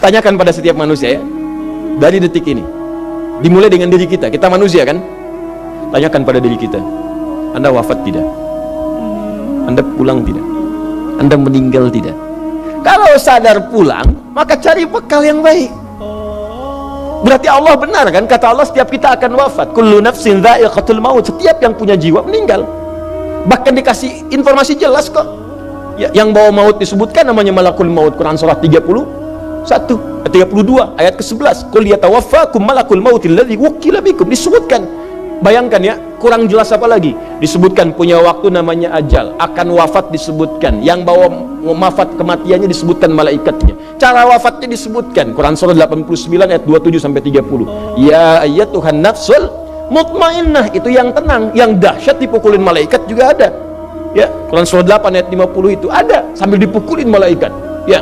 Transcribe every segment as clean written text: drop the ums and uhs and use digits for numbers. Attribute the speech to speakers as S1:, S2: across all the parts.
S1: Tanyakan pada setiap manusia ya, dari detik ini, dimulai dengan diri kita. Kita manusia kan? Tanyakan pada diri kita, Anda wafat tidak? Anda pulang tidak? Anda meninggal tidak? Kalau sadar pulang, maka cari bekal yang baik. Berarti Allah benar kan? Kata Allah, setiap kita akan wafat. Kullu nafsin dha'iqatul maut. Setiap yang punya jiwa meninggal. Bahkan dikasih informasi jelas kok. Ya, yang bawa maut disebutkan namanya malakul maut. Quran surah 32 ayat ke-11. Qul yatawaffakum malakul mautil ladzi wukila bikum. Disebutkan. Bayangkan ya, kurang jelas apa lagi? Disebutkan punya waktu namanya ajal, akan wafat disebutkan, yang bawa wafat kematiannya disebutkan malaikatnya, cara wafatnya disebutkan. Quran surah 89 ayat 27 sampai 30. Ya ayyatuhan nafsul mutmainnah, itu yang tenang, yang dahsyat dipukulin malaikat juga ada. Ya, Quran surah 8 ayat 50 itu ada sambil dipukulin malaikat. Ya.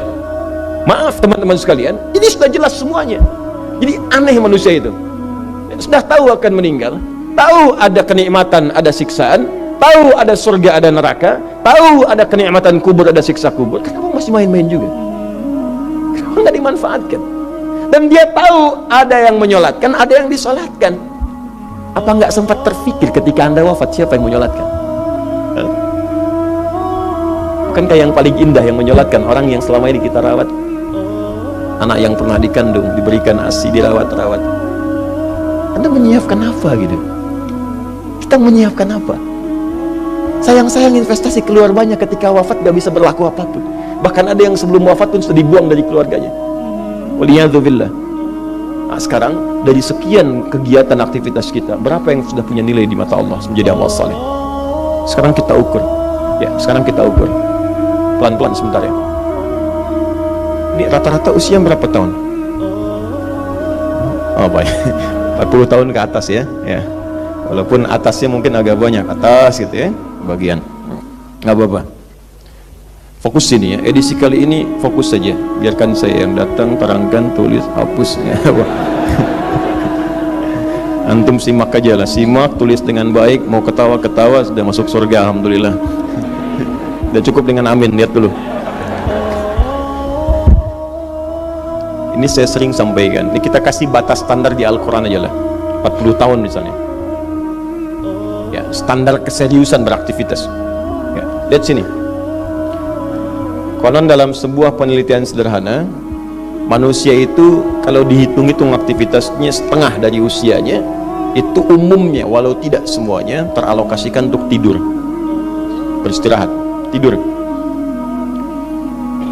S1: Maaf teman-teman sekalian, ini sudah jelas semuanya. Jadi aneh manusia itu. Sudah tahu akan meninggal, tahu ada kenikmatan, ada siksaan, tahu ada surga, ada neraka, tahu ada kenikmatan kubur, ada siksa kubur. Kenapa masih main-main juga? Kenapa nggak dimanfaatkan? Dan dia tahu ada yang menyolatkan, ada yang disolatkan. Apa nggak sempat terfikir ketika Anda wafat siapa yang menyolatkan? Bukankah yang paling indah yang menyolatkan orang yang selama ini kita rawat? Anak yang pernah dikandung, diberikan ASI, dirawat-rawat. Anda menyiapkan apa gitu? Kita menyiapkan apa? Sayang-sayang investasi keluar banyak, ketika wafat gak bisa berlaku apapun. Bahkan ada yang sebelum wafat pun sudah dibuang dari keluarganya. Waliyadzubillah. Nah, sekarang dari sekian kegiatan aktivitas kita, berapa yang sudah punya nilai di mata Allah menjadi amal saleh? Sekarang kita ukur. Ya, sekarang kita ukur. Pelan-pelan sebentar ya. Ini rata-rata usia berapa tahun? Oh baik, 40 tahun ke atas ya. Ya. Walaupun atasnya mungkin agak banyak, atas gitu ya, bagian. Nggak apa-apa. Fokus sini ya. Edisi kali ini fokus saja. Biarkan saya yang datang, terangkan, tulis, hapus ya. Antum simak aja lah, simak, tulis dengan baik. Mau ketawa-ketawa, sudah masuk surga, alhamdulillah. Udah cukup dengan amin, lihat dulu. Ini saya sering sampaikan, ini kita kasih batas standar di Al-Quran aja lah, 40 tahun misalnya ya, standar keseriusan beraktivitas ya. Lihat sini, konon dalam sebuah penelitian sederhana, manusia itu kalau dihitung-hitung aktivitasnya setengah dari usianya, itu umumnya, walau tidak semuanya, teralokasikan untuk tidur, beristirahat, tidur.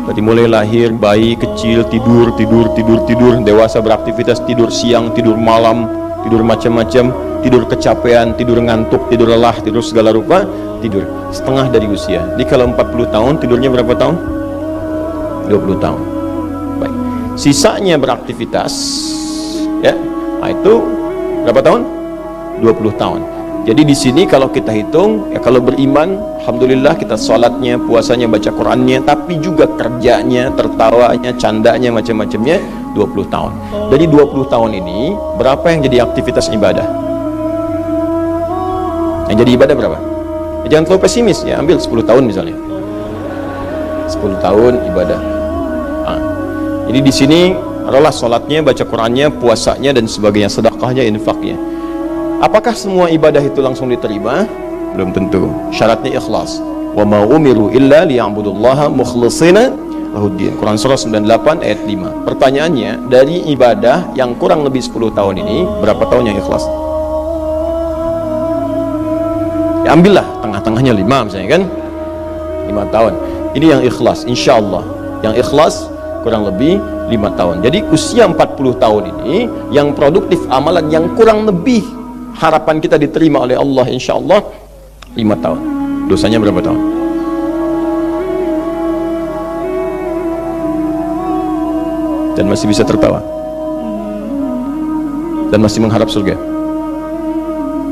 S1: Dari mulai lahir, bayi kecil tidur, dewasa beraktivitas, tidur siang, tidur malam, tidur macam-macam, tidur kecapean, tidur ngantuk, tidur lelah, tidur segala rupa, tidur setengah dari usia. Jadi kalau 40 tahun, tidurnya berapa tahun? 20 tahun. Baik. Sisanya beraktivitas ya. Nah, itu berapa tahun? 20 tahun. Jadi di sini kalau kita hitung, ya kalau beriman, alhamdulillah kita sholatnya, puasanya, baca Qurannya, tapi juga kerjanya, tertawanya, candanya, macam-macamnya 20 tahun. Dari 20 tahun ini, berapa yang jadi aktivitas ibadah? Yang jadi ibadah berapa? Ya, jangan terlalu pesimis ya, ambil 10 tahun misalnya. 10 tahun ibadah. Nah, jadi di sini adalah sholatnya, baca Qurannya, puasanya, dan sebagainya, sedekahnya, infaknya. Apakah semua ibadah itu langsung diterima? Belum tentu. Syaratnya ikhlas. Wa ma umiru illa liya'budullaha mukhlishina lahuddin. Quran surah 98 ayat 5. Pertanyaannya, dari ibadah yang kurang lebih 10 tahun ini, berapa tahun yang ikhlas? Ya ambillah tengah-tengahnya 5 misalnya kan? 5 tahun. Ini yang ikhlas, insyaallah. Yang ikhlas kurang lebih 5 tahun. Jadi usia 40 tahun ini yang produktif amalan yang kurang lebih harapan kita diterima oleh Allah insyaallah 5 tahun. Dosanya berapa tahun? Dan masih bisa tertawa, dan masih mengharap surga,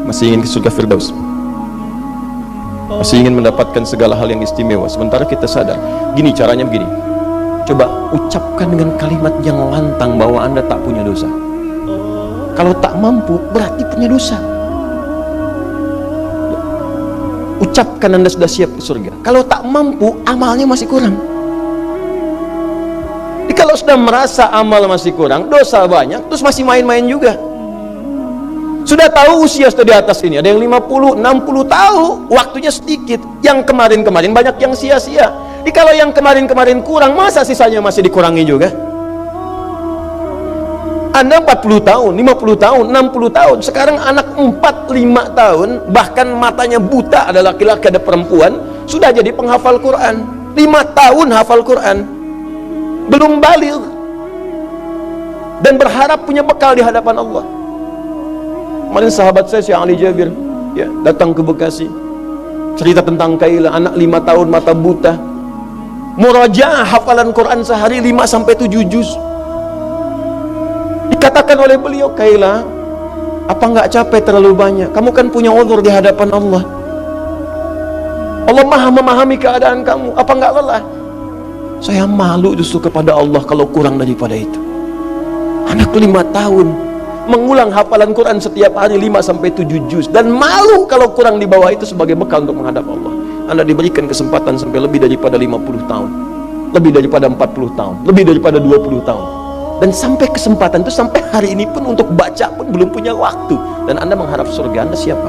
S1: masih ingin ke surga Firdaus, masih ingin mendapatkan segala hal yang istimewa. Sementara kita sadar, gini caranya, begini, coba ucapkan dengan kalimat yang lantang bahwa Anda tak punya dosa. Kalau tak mampu, berarti punya dosa. Ucapkan Anda sudah siap ke surga. Kalau tak mampu, amalnya masih kurang. Jadi kalau sudah merasa amal masih kurang, dosa banyak, terus masih main-main juga. Sudah tahu usia sudah di atas ini, ada yang 50, 60 tahu, waktunya sedikit. Yang kemarin-kemarin banyak yang sia-sia. Jadi kalau yang kemarin-kemarin kurang, masa sisanya masih dikurangi juga? Anda 40 tahun, 50 tahun, 60 tahun. Sekarang anak 4, 5 tahun, bahkan matanya buta, ada laki-laki, ada perempuan, sudah jadi penghafal Quran. 5 tahun hafal Quran, belum baligh, dan berharap punya bekal di hadapan Allah. Kemarin sahabat saya, Syekh Ali Jabir, ya, datang ke Bekasi, cerita tentang Kaila, anak 5 tahun, mata buta, murajaah hafalan Quran sehari 5-7 juz. Dikatakan oleh beliau, Kaila, apa nggak capek terlalu banyak? Kamu kan punya uzur di hadapan Allah. Allah maha memahami keadaan kamu. Apa nggak lelah? Saya malu justru kepada Allah kalau kurang daripada itu. Anak 5 tahun mengulang hafalan Quran setiap hari 5-7 juz, dan malu kalau kurang di bawah itu sebagai bekal untuk menghadap Allah. Anda diberikan kesempatan sampai lebih daripada 50 tahun, lebih daripada 40 tahun, lebih daripada 20 tahun. Dan sampai kesempatan itu, sampai hari ini pun untuk baca pun belum punya waktu. Dan Anda mengharap surga, Anda siapa?